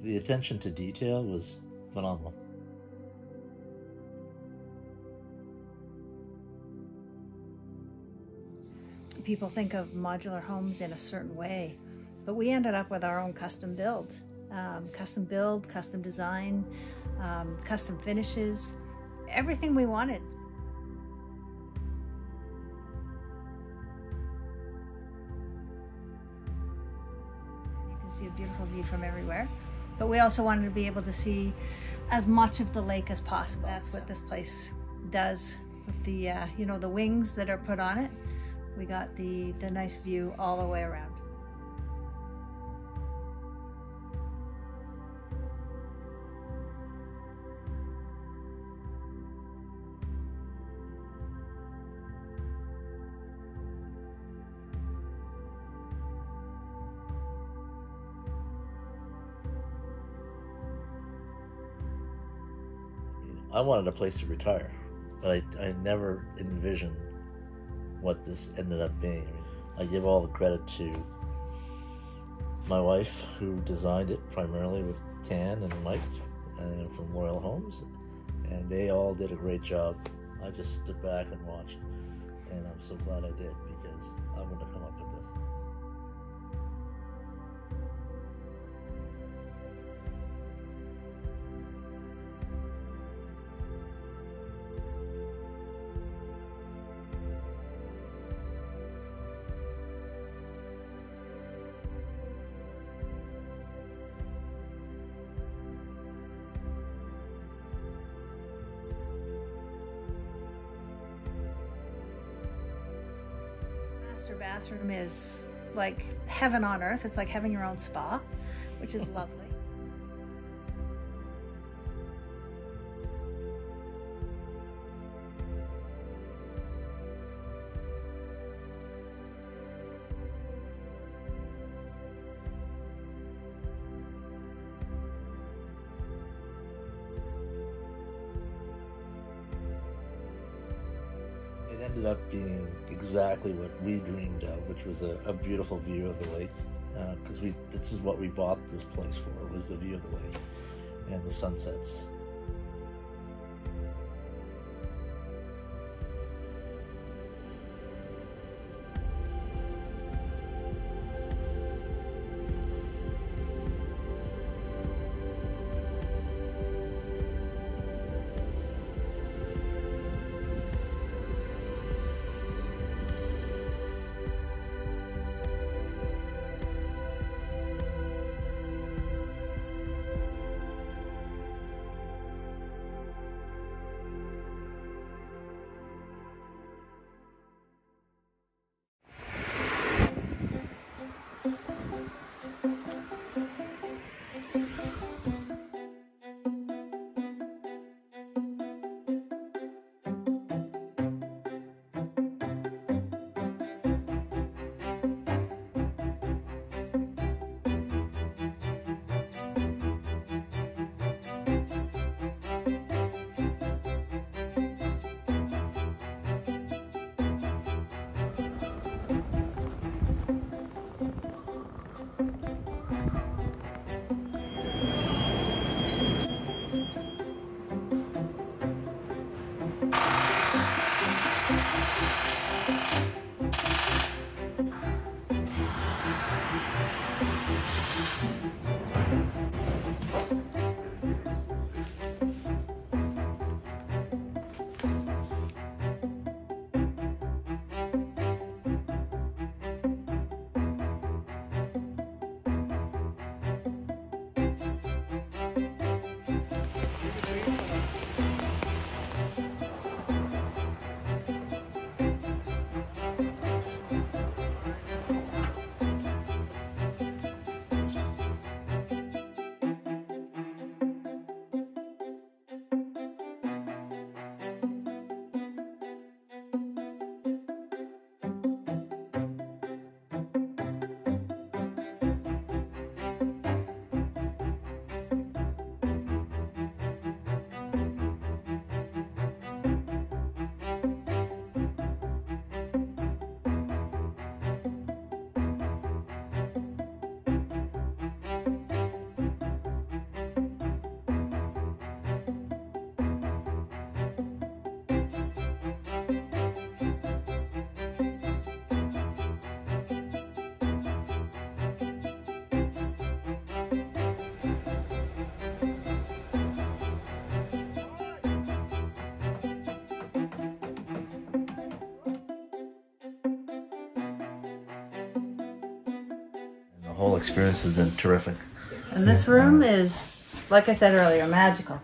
The attention to detail was phenomenal. People think of modular homes in a certain way, but we ended up with our own custom build, custom design, custom finishes, everything we wanted. You can see a beautiful view from everywhere, but we also wanted to be able to see as much of the lake as possible. That's what this place does with the, you know, the wings that are put on it. We got the nice view all the way around. I wanted a place to retire, but I never envisioned what this ended up being. I give all the credit to my wife, who designed it primarily with Tan and Mike from Royal Homes, and they all did a great job. I just stood back and watched, and I'm so glad I did, because I wouldn't have come up with this. Master bathroom is like heaven on earth. It's like having your own spa, which is lovely. It ended up being exactly what we dreamed of, which was a beautiful view of the lake. Because this is what we bought this place for, was the view of the lake and the sunsets. whole experience has been terrific. And this room is, like I said earlier, magical.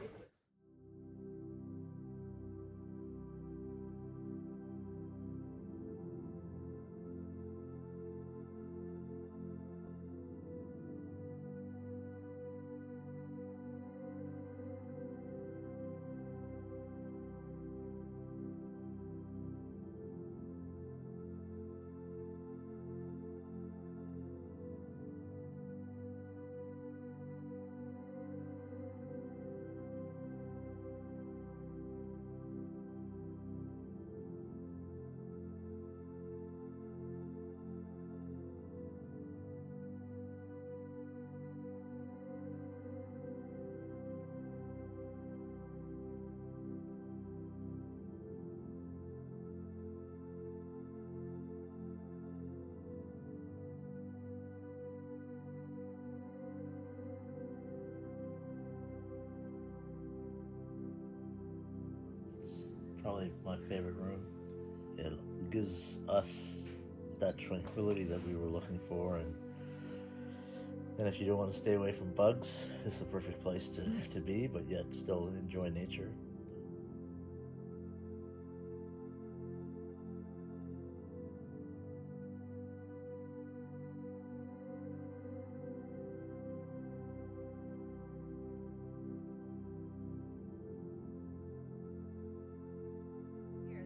Probably my favorite room. It gives us that tranquility that we were looking for, and if you don't want to stay away from bugs, it's the perfect place to be, but yet still enjoy nature.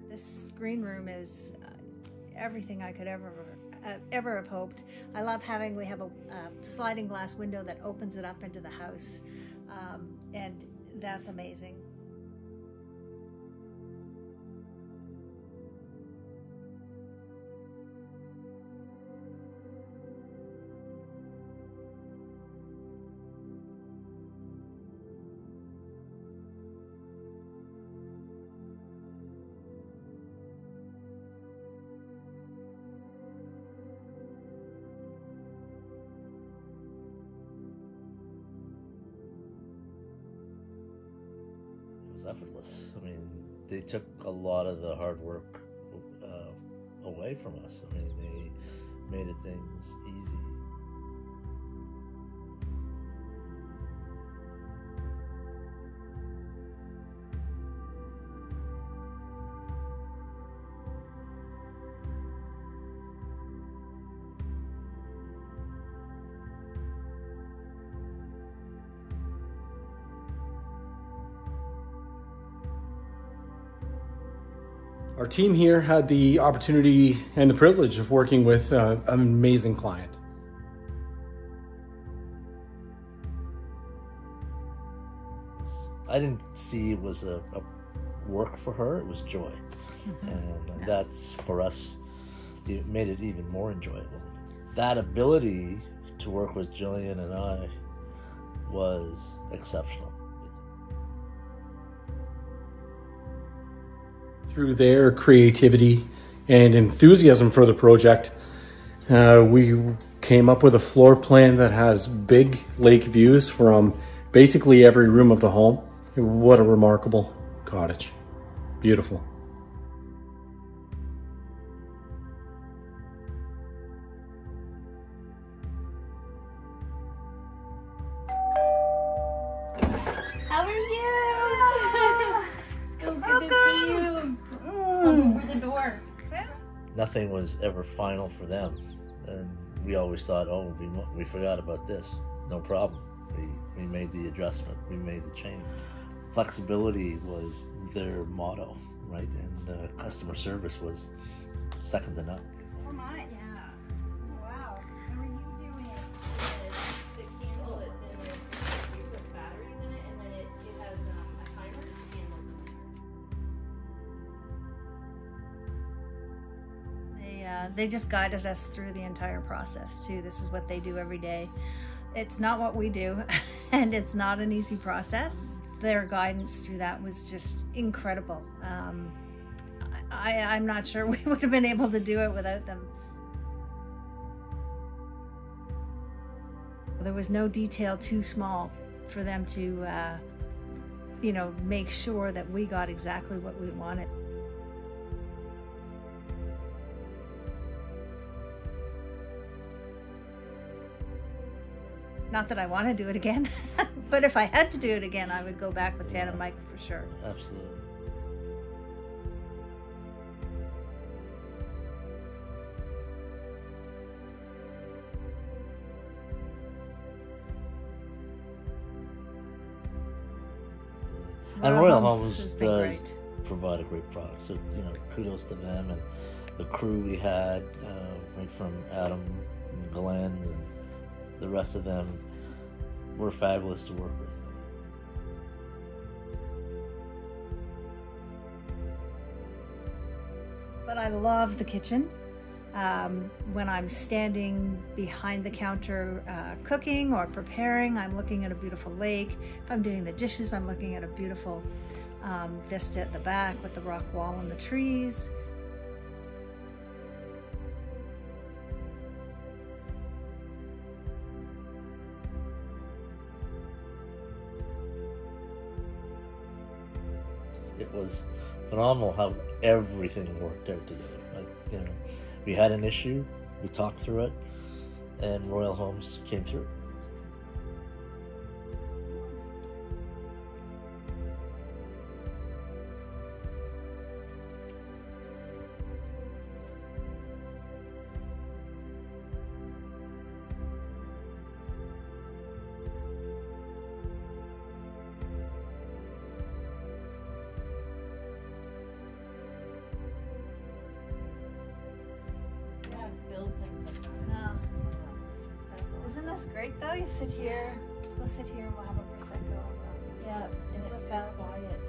This green room is everything I could ever have hoped. I love having, we have a sliding glass window that opens it up into the house, and that's amazing. Effortless. I mean, they took a lot of the hard work away from us. I mean, they made things easy. Our team here had the opportunity and the privilege of working with an amazing client. I didn't see it was a work for her, it was joy. And that's, for us, it made it even more enjoyable. That ability to work with Gillian and I was exceptional. Through their creativity and enthusiasm for the project, we came up with a floor plan that has big lake views from basically every room of the home. What a remarkable cottage. Beautiful. How are you? So good to see you. Over the door. Nothing was ever final for them, and we always thought, oh, we forgot about this. No problem. We made the adjustment. We made the change. Flexibility was their motto, right? And customer service was second to none. Oh my. Yeah. Wow. How are you doing? The candle is in there with batteries in it, and then it has a timer. The candle's in there. They just guided us through the entire process too. This is what they do every day. It's not what we do, and it's not an easy process. Their guidance through that was just incredible. I'm not sure we would have been able to do it without them. There was no detail too small for them to, make sure that we got exactly what we wanted. Not that I want to do it again, but if I had to do it again, I would go back with Tan and Mike for sure. Absolutely. And Royal Homes has been does great. provide a great product. So, kudos to them and the crew we had, right from Adam and Glenn and the rest of them were fabulous to work with. But I love the kitchen. When I'm standing behind the counter cooking or preparing, I'm looking at a beautiful lake. If I'm doing the dishes, I'm looking at a beautiful vista at the back with the rock wall and the trees. It was phenomenal how everything worked out together. We had an issue, we talked through it, and Royal Homes came through. Build things like that. No. That's awesome. Isn't this great though? You sit here, we'll sit here and we'll have a Prosecco. Yeah, and it's so quiet.